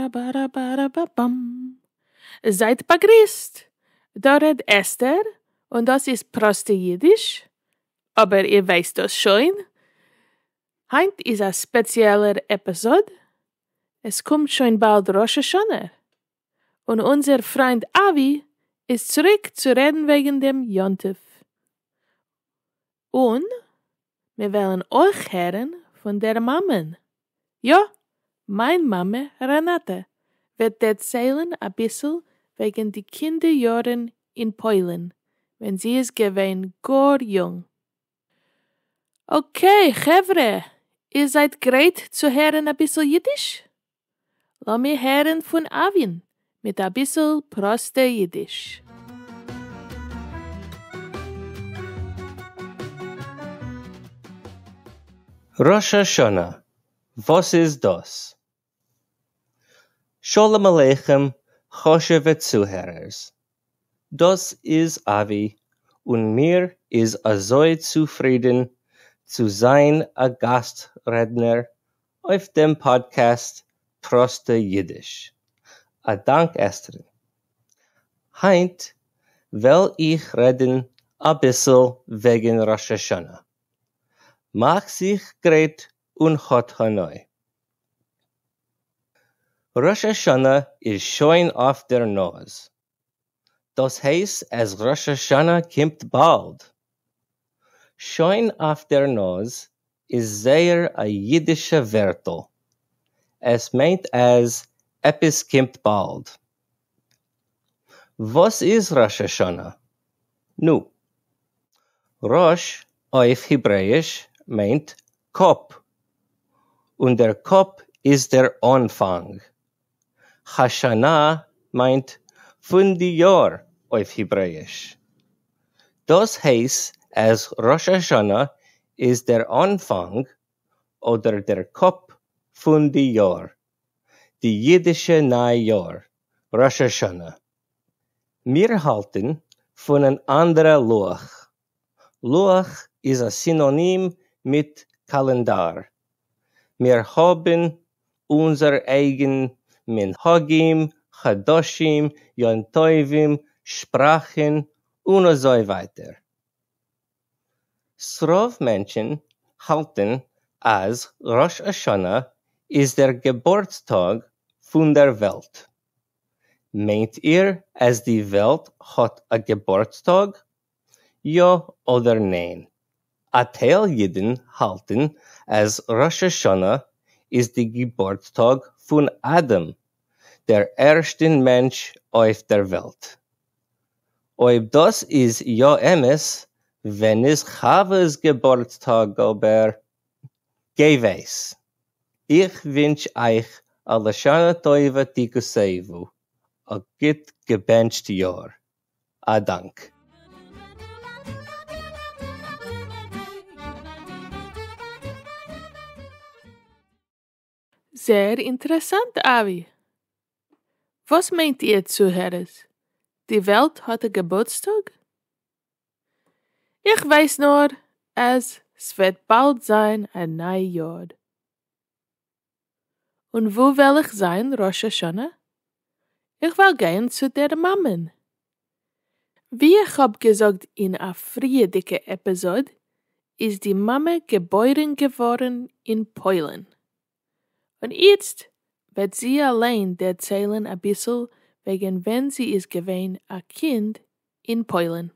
Ba-da-ba-da-ba-da-ba-bam. Seid begrüßt. Da redet Esther und das ist Proste Yiddish. Aber ihr weißt das schon. Heint ist eine spezielle Episode. Es kommt schon bald Rosh Hashana. Und unser Freund Avi ist zurück zu reden wegen dem Yontif. Und wir wollen euch hören von der Mamen. Ja, mein Mame Renata wird erzählen ein bisschen wegen die Kinder-yorn in Polen, wenn sie ist gewesen gar jung. Okay, Chevre, ihr seid bereit zu hören ein bisschen Yiddish? Lass mir hören von Avin mit ein bisschen Proste Yiddish. Rosh Hashana, was ist das? Shalom Aleichem, Choshev Zuhörers. Das ist Avi und mir ist so zufrieden zu sein a Gastredner auf dem Podcast Proste Yiddish. A Dank Esther. Heint will ich reden a bissel wegen Rosh Hashana. Mach sich greit und hot hanoi. Rosh Hashana is schon auf der Nose. Das heißt, as Rosh Hashana kommt bald. Schon auf der Nose is sehr a jiddische Wörtel. Es meint as epis kommt bald. Was ist Rosh Hashana? Nu, Rosh auf Hebräisch meint Kopf. Und der Kopf ist der Anfang. Hashana meint von die Jahr auf Hebräisch. Das heißt, als Rosh Hashana ist der Anfang oder der Kopf von die Jahr. Die jiddische Neujahr, Rosh Hashana. Wir halten von ein anderer Loch. Loch ist ein Synonym mit Kalendar. Wir haben unser eigen Minhagim, Chadoshim, Yontoivim, Sprachen und so weiter. Srov Menschen halten, als Rosh Hashana ist der Geburtstag von der Welt. Meint ihr, als die Welt hat a Geburtstag? Ja oder nein? A Teil Jiden halten, als Rosh Hashana ist der Geburtstag von Adam, der erste Mensch auf der Welt. Ob das ist ja emes, wenn es Chaves Geburtstag aber gewiss. Ich wünsch euch a Leshone Toyve Tikuseivu, a gut gebencht Jahr. A Dank. Sehr interessant, Avi. Was meint ihr, Zuhörers? Die Welt hat einen Geburtstag? Ich weiß nur, es wird bald sein ein neues Jahr. Und wo will ich sein, Rosh Hashana? Ich will gehen zu der Mamen. Wie ich hab gesagt in einer frühen Episode, ist die Mama geboren geworden in Polen. Und jetzt wird sie allein erzählen ein bisschen, wegen wenn sie ist gewesen ein Kind in Polen.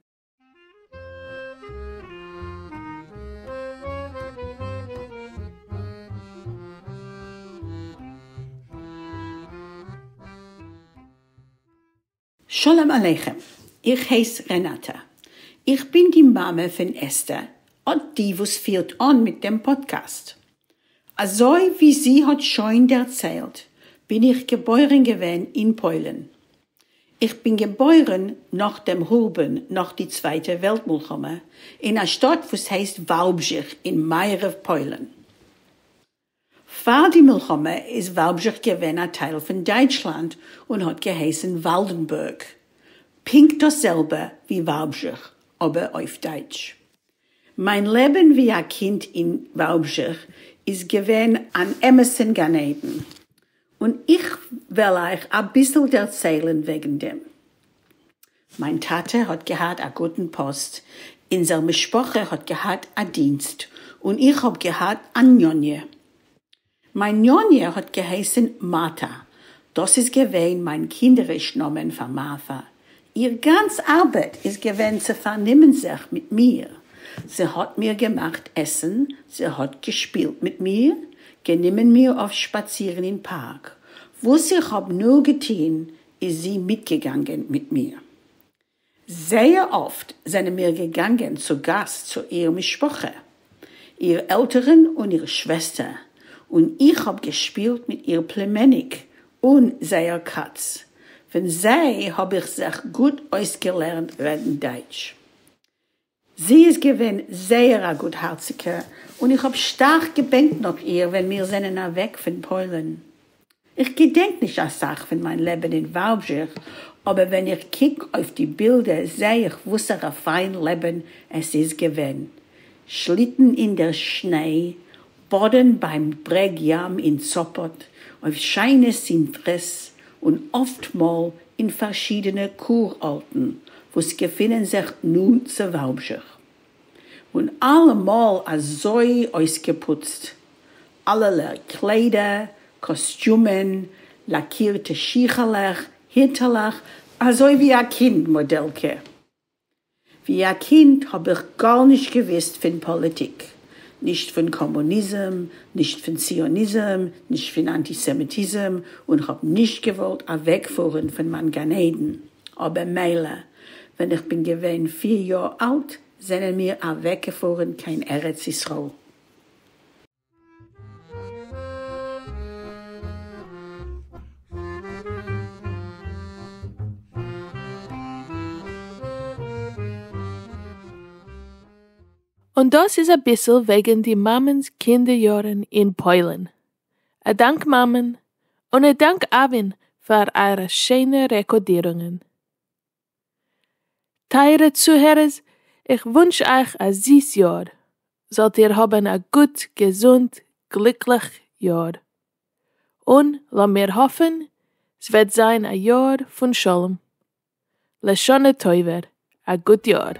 Shalom Aleichem, ich heiße Renata. Ich bin die Mama von Esther und die, was führt an mit dem Podcast. Also wie sie hat schon erzählt, bin ich geboren gewesen in Polen. Ich bin geboren nach dem Huben, nach die Zweite Weltmilchome, in einer Stadt, was heißt Wałbrzych, in Majerew, Polen. Vor die Milchome ist Wałbrzych gewesen ein Teil von Deutschland und hat geheißen Waldenburg. Pink dasselbe wie Wałbrzych, aber auf Deutsch. Mein Leben wie ein Kind in Wałbrzych ist gewesen an Emerson Ganeden. Und ich will euch ein bisschen erzählen wegen dem. Mein Tate hat gehabt einen guten Post. Unsere Mischproche hat gehabt einen Dienst. Und ich hab gehabt einen Njonje. Mein Njonje hat geheißen Martha. Das ist gewesen mein Kinderischen von Martha. Ihr ganz Arbeit ist gewesen zu vernehmen sich mit mir. Sie hat mir gemacht Essen, sie hat gespielt mit mir, genommen mir auf Spazieren im Park. Was ich hab nur getan, ist sie mitgegangen mit mir. Sehr oft sind wir gegangen zu Gast zu ihrer Mischproche, ihre Eltern und ihre Schwester. Und ich hab gespielt mit ihr Plemenik und seiner Katz. Von sie hab ich sich gut ausgelernt reden Deutsch. Sie ist gewesen sehr gutherzige und ich hab stark gebenkt nach ihr, wenn wir sind weg von Polen. Ich gedenk nicht als Sache von mein Leben in Łעגן, aber wenn ich kick auf die Bilder, sehe ich, was ein fein Leben es ist gewesen. Schlitten in der Schnee, Boden beim Bregjam in Sopot, auf scheines Sintres und oftmal in verschiedene Kurorten, wo es gefinden sich nun zu Łעגן. Und allemal so ausgeputzt. Allerlei Kleider, Kostümen, lackierte Schicherlach, Hinterlach, also wie ein Kind, Modelke. Wie ein Kind habe ich gar nicht gewusst von Politik. Nicht von Kommunismus, nicht von Zionismus, nicht von Antisemitismus und habe nicht gewollt wegfahren von meinen Ganeden. Aber Meile, wenn ich bin gewesen 4 Jahre alt, sind mir weggefahren kein Eretz Yisrael. Und das ist ein bisschen wegen die Mamens Kinder-yorn in Polen. Ich danke Mamen und ich danke Avi für eure schönen Rekordierungen. Teure Zuhörer, ich wünsche euch ein süßes Jahr. Sollt ihr haben ein gut, gesund, glücklich Jahr. Und lass mir hoffen, es wird sein ein Jahr von Shalom. Leshone Toyve, ein gutes Jahr.